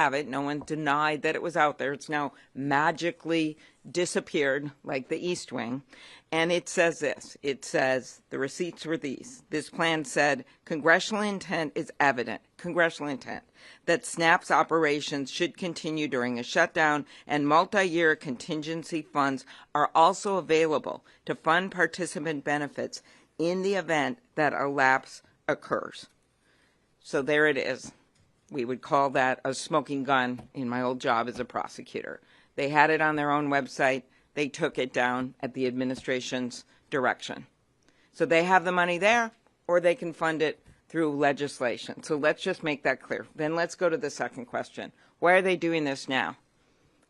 have it. No one denied that it was out there. It's now magically disappeared like the East Wing. And it says this. It says the receipts were these. This plan said congressional intent is evident, congressional intent, that SNAP's operations should continue during a shutdown, and multi-year contingency funds are also available to fund participant benefits in the event that a lapse occurs. So there it is. We would call that a smoking gun in my old job as a prosecutor. They had it on their own website. They took it down at the administration's direction. So they have the money there, or they can fund it through legislation. So let's just make that clear. Then let's go to the second question. Why are they doing this now?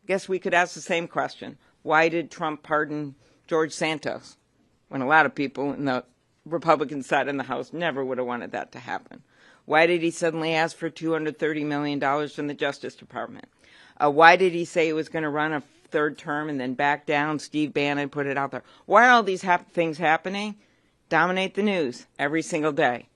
Guess we could ask the same question. Why did Trump pardon George Santos when a lot of people in the Republican side in the House never would have wanted that to happen? Why did he suddenly ask for $230 million from the Justice Department? Why did he say he was going to run a third term and then back down? Steve Bannon put it out there. Why are all these things happening? Dominate the news every single day.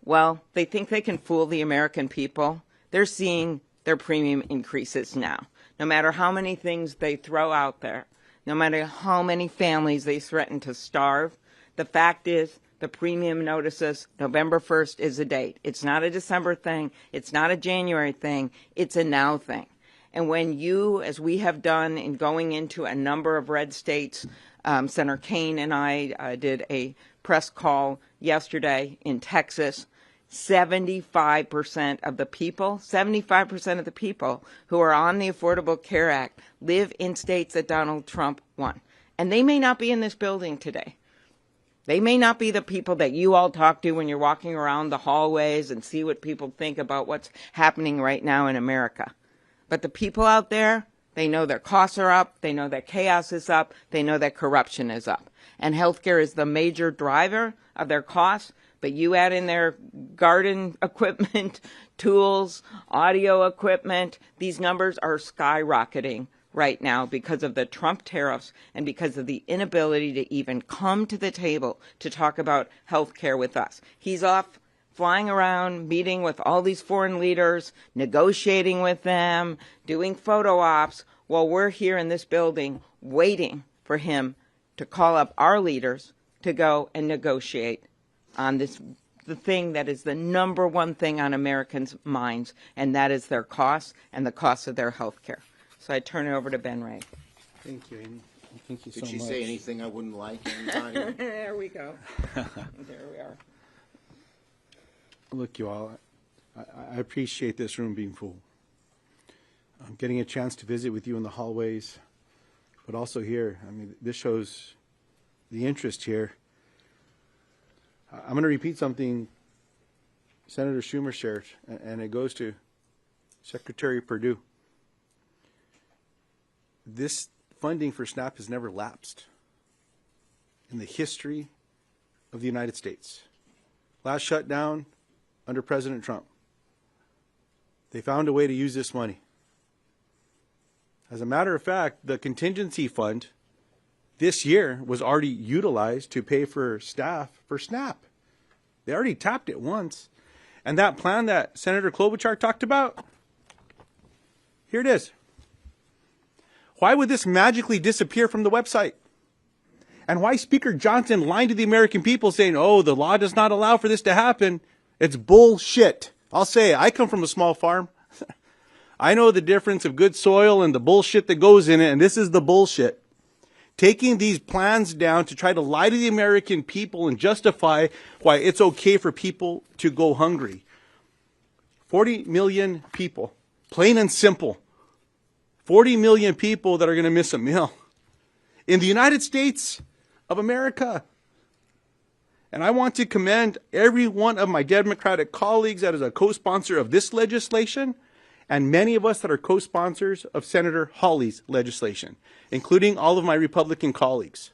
Well, they think they can fool the American people. They're seeing their premium increases now. No matter how many things they throw out there, no matter how many families they threaten to starve, the fact is the premium notices November 1st is a date. It's not a December thing. It's not a January thing. It's a now thing. And when you, as we have done in going into a number of red states, Senator Kaine and I did a press call yesterday in Texas, 75% of the people, 75% of the people who are on the Affordable Care Act live in states that Donald Trump won. And they may not be in this building today. They may not be the people that you all talk to when you're walking around the hallways and see what people think about what's happening right now in America. But the people out there, they know their costs are up, they know that chaos is up, they know that corruption is up. And healthcare is the major driver of their costs, but you add in their garden equipment, tools, audio equipment, these numbers are skyrocketing right now because of the Trump tariffs and because of the inability to even come to the table to talk about health care with us. He's off flying around, meeting with all these foreign leaders, negotiating with them, doing photo ops, while we're here in this building waiting for him to call up our leaders to go and negotiate on this, the thing that is the number one thing on Americans' minds, and that is their costs and the cost of their health care. So I turn it over to Ben Ray. Thank you, Amy. Thank you so much. Did she say anything I wouldn't like anytime? There we go. There we are. Look, you all, I appreciate this room being full. I'm getting a chance to visit with you in the hallways, but also here. I mean, this shows the interest here. I'm going to repeat something Senator Schumer shared, and it goes to Secretary Perdue. This funding for SNAP has never lapsed in the history of the United States. Last shutdown under President Trump, they found a way to use this money. As a matter of fact, the contingency fund this year was already utilized to pay for staff for SNAP. They already tapped it once. And that plan that Senator Klobuchar talked about, here it is. Why would this magically disappear from the website? And why Speaker Johnson lying to the American people saying, oh, the law does not allow for this to happen? It's bullshit. I'll say it. I come from a small farm. I know the difference of good soil and the bullshit that goes in it, and this is the bullshit. Taking these plans down to try to lie to the American people and justify why it's okay for people to go hungry. 40 million people, plain and simple. 40 million people that are going to miss a meal in the United States of America. And I want to commend every one of my Democratic colleagues that is a co-sponsor of this legislation, and many of us that are co-sponsors of Senator Hawley's legislation, including all of my Republican colleagues.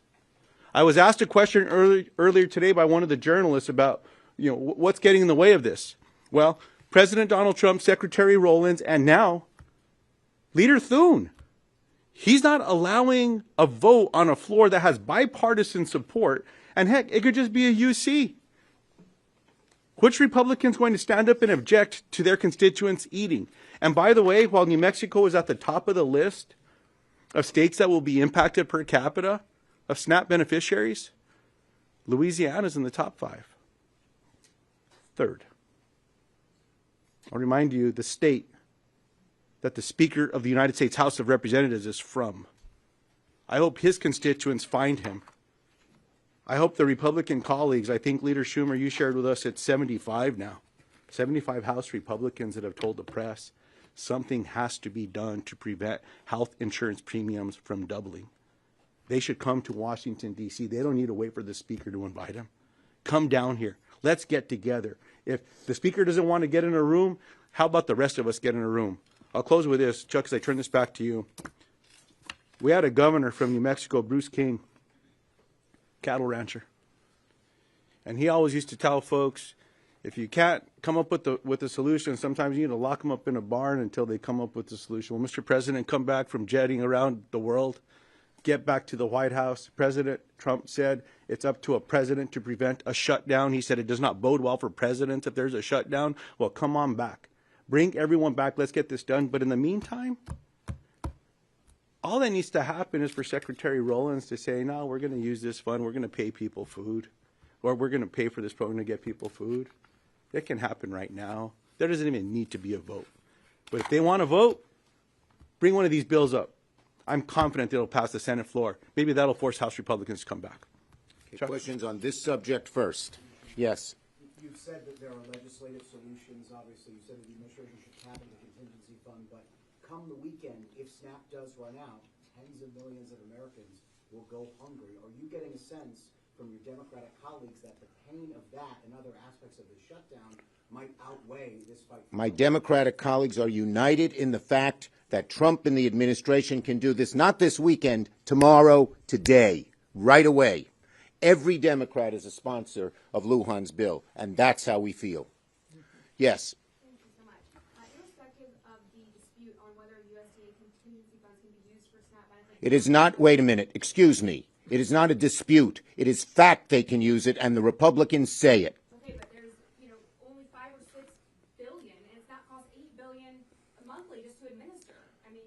I was asked a question earlier today by one of the journalists about, what's getting in the way of this? Well, President Donald Trump, Secretary Rowlands, and now Leader Thune. He's not allowing a vote on a floor that has bipartisan support, and heck, it could just be a UC. Which Republican's going to stand up and object to their constituents eating? And by the way, while New Mexico is at the top of the list of states that will be impacted per capita of SNAP beneficiaries, Louisiana's in the top 5. Third. I'll remind you the state that the Speaker of the United States House of Representatives is from. I hope his constituents find him. I hope the Republican colleagues, I think Leader Schumer, you shared with us, it's 75 now. 75 House Republicans that have told the press something has to be done to prevent health insurance premiums from doubling. They should come to Washington, D.C. They don't need to wait for the Speaker to invite them. Come down here. Let's get together. If the Speaker doesn't want to get in a room, how about the rest of us get in a room? I'll close with this. Chuck, as I turn this back to you. We had a governor from New Mexico, Bruce King, cattle rancher. And he always used to tell folks, if you can't come up with a solution, sometimes you need to lock them up in a barn until they come up with the solution. Well, Mr. President, come back from jetting around the world, get back to the White House. President Trump said it's up to a president to prevent a shutdown. He said it does not bode well for presidents if there's a shutdown. Well, come on back. Bring everyone back. Let's get this done. But in the meantime, all that needs to happen is for Secretary Rollins to say, no, we're going to use this fund. We're going to pay people food. Or we're going to pay for this program to get people food. It can happen right now. There doesn't even need to be a vote. But if they want to vote, bring one of these bills up. I'm confident it'll pass the Senate floor. Maybe that'll force House Republicans to come back. Okay, questions on this subject first. Yes. You've said that there are legislative solutions. Obviously, you said that the administration should cap the contingency fund. But come the weekend, if SNAP does run out, tens of millions of Americans will go hungry. Are you getting a sense from your Democratic colleagues that the pain of that and other aspects of the shutdown might outweigh this fight? My Democratic colleagues are united in the fact that Trump and the administration can do this, not this weekend, tomorrow, today, right away. Every Democrat is a sponsor of Lujan's bill, and that's how we feel. Yes. Thank you so much. Irrespective of the dispute on whether USDA contingency funds can be used for SNAP benefits... It is not, wait a minute, excuse me. It is not a dispute. It is fact they can use it, and the Republicans say it. Okay, but there's, only $5 or $6 billion, and it's not cost $8 billion monthly just to administer. I mean,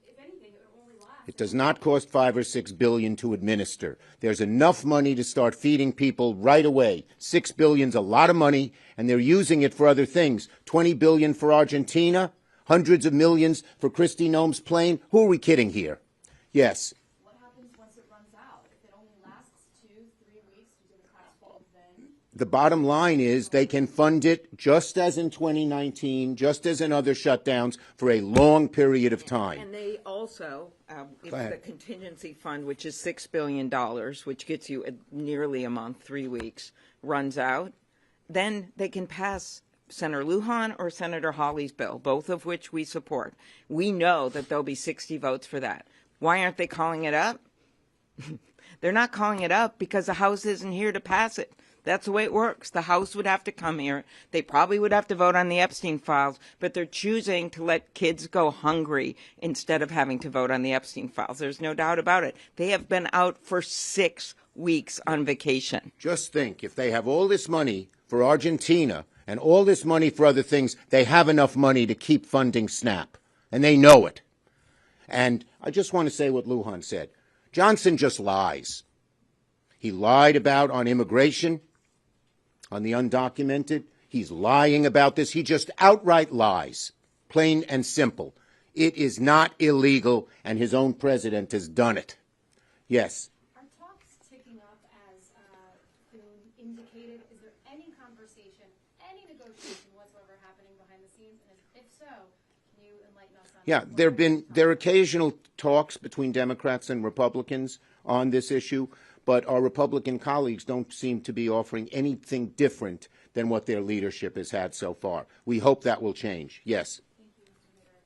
if anything, it would only last. It does not cost $5 or $6 billion to administer. There's enough money to start feeding people right away. $6 billion's a lot of money, and they're using it for other things. $20 billion for Argentina, hundreds of millions for Kristi Noem's plane. Who are we kidding here? Yes. What happens once it runs out? If it only lasts 2-3 weeks, do the tax falls then? The bottom line is they can fund it just as in 2019, just as in other shutdowns, for a long period of time. And they also, if Go ahead. the contingency fund, which is $6 billion, which gets you nearly a month, 3 weeks, runs out, then they can pass Senator Lujan or Senator Hawley's bill, both of which we support. We know that there'll be 60 votes for that. Why aren't they calling it up? They're not calling it up because the House isn't here to pass it. That's the way it works. The House would have to come here. They probably would have to vote on the Epstein files, but they're choosing to let kids go hungry instead of having to vote on the Epstein files. There's no doubt about it. They have been out for 6 weeks on vacation. Just think, if they have all this money for Argentina and all this money for other things, they have enough money to keep funding SNAP, and they know it. And I just want to say what Lujan said. Johnson just lies. He lied about on immigration, on the undocumented. He's lying about this. He just outright lies, plain and simple. It is not illegal, and his own president has done it. Yes. Are talks ticking up as Thune indicated? Is there any conversation, any negotiation whatsoever happening behind the scenes? And if so, can you enlighten us on Yeah, there are occasional talks between Democrats and Republicans on this issue, but our Republican colleagues don't seem to be offering anything different than what their leadership has had so far. We hope that will change. Yes. Thank you, Mr. Mayor.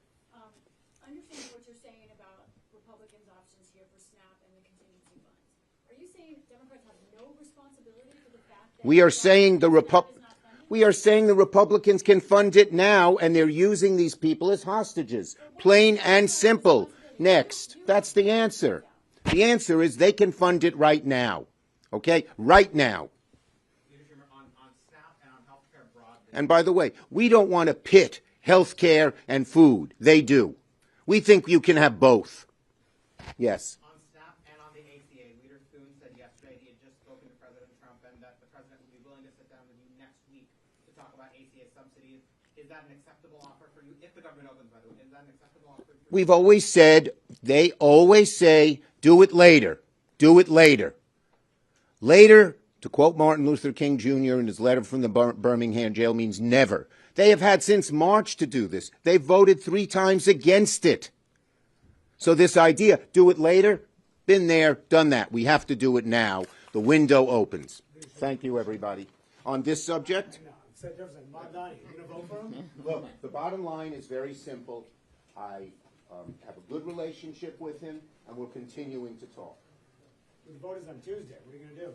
Understanding what you're saying about Republicans' options here for SNAP and the contingency funds, are you saying Democrats have no responsibility for the fact that We are saying the Republicans can fund it now, and they're using these people as hostages. Plain and simple. Next. That's the answer. The answer is they can fund it right now. Okay? Right now. On SNAP and on health care broadly, And by the way, we don't want to pit health care and food. They do. We think you can have both. Yes. On SNAP and on the ACA, Leader Thune said yesterday he had just spoken to President Trump and that the president would be willing to sit down with you next week to talk about ACA subsidies. Is that an acceptable offer for you? If the government opens, by the way, is that an acceptable offer for you? We've always said, they always say, do it later. Do it later. Later, to quote Martin Luther King Jr. in his letter from the Birmingham jail, means never. They have had since March to do this. They've voted 3 times against it. So this idea, do it later, been there, done that. We have to do it now. The window opens. Thank you, everybody. On this subject? Look, the bottom line is very simple. I have a good relationship with him, and we're continuing to talk. The vote is on Tuesday. What are you going to do?